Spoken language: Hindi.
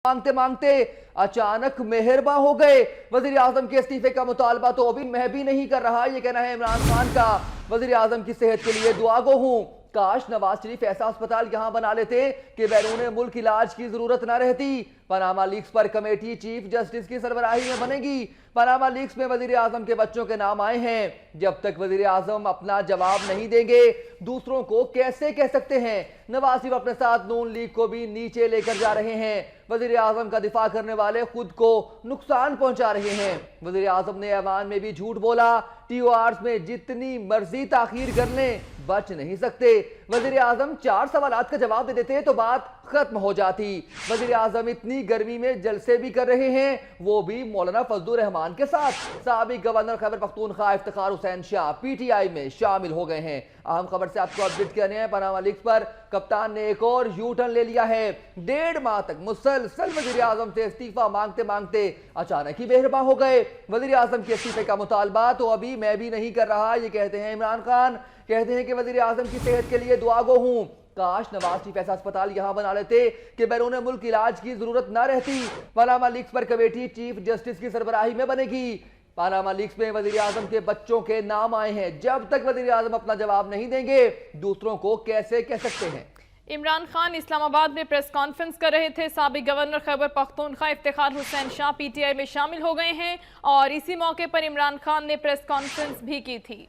मांगते मांगते अचानक मेहरबा हो गए। वजीर आजम के इस्तीफे का मुतालबा तो अभी मैं भी नहीं कर रहा, ये कहना है इमरान खान का। वजीर आजम की सेहत के लिए दुआ गो हूं। काश नवाज शरीफ ऐसा अस्पताल यहां बना लेते कि बैरून मुल्क इलाज की जरूरत न रहती। पनामा लीक्स पर कमेटी चीफ जस्टिस की सरबराही में बनेगी। पनामा लीक्स में वजीर आजम के बच्चों के नाम आए हैं। जब तक वजीर आजम अपना जवाब नहीं देंगे, दूसरों को कैसे कह सकते हैं? नवाज शरीफ अपने साथ नून लीग को भी नीचे लेकर जा रहे हैं। वजीर आजम का दिफा करने वाले खुद को नुकसान पहुंचा रहे हैं। वजीर आजम ने ऐवान में भी झूठ बोला। TORs में जितनी मर्जी ताखीर कर लें, बच नहीं सकते। वजीर आजम 4 सवालात का जवाब दे देते तो बात खत्म हो जाती। वजीर आजम इतनी गर्मी में जलसे भी कर रहे हैं, वो भी मौलाना फजलुर रहमान के साथ। साबिक गवर्नर खैबर पख्तूनख्वा इफ्तिखार हुसैन शाह PTI में शामिल हो गए हैं। अहम खबर से आपको अपडेट करने हैं। पनामा लीक्स पर कप्तान ने एक और यू टर्न ले लिया है। 1.5 माह तक मुसलसल वजीर आजम से इस्तीफा मांगते मांगते अचानक ही बेरबा हो गए। वजीर आजम के इस्तीफे का मुतालबा तो अभी मैं भी नहीं कर रहा, ये कहते हैं इमरान खान। कहते हैं कि वजीर आजम की सेहत के लिए दुआ गो हूं। काश नवाज शरीफ ऐसा अस्पताल यहां बना लेते कि बैरून मुल्क इलाज की जरूरत न रहती। पनामा लीक्स पर कमेटी चीफ जस्टिस की सरबराही में बनेगी। पनामा लीक्स में वजीर आजम के बच्चों के नाम आए हैं। जब तक वजीर आजम अपना जवाब नहीं देंगे, दूसरों को कैसे कह सकते हैं? इमरान खान इस्लामाबाद में प्रेस कॉन्फ्रेंस कर रहे थे। साबिक गवर्नर खैबर पख्तूनख्वा इफ्तिखार हुसैन शाह PTI में शामिल हो गए हैं और इसी मौके पर इमरान खान ने प्रेस कॉन्फ्रेंस भी की थी।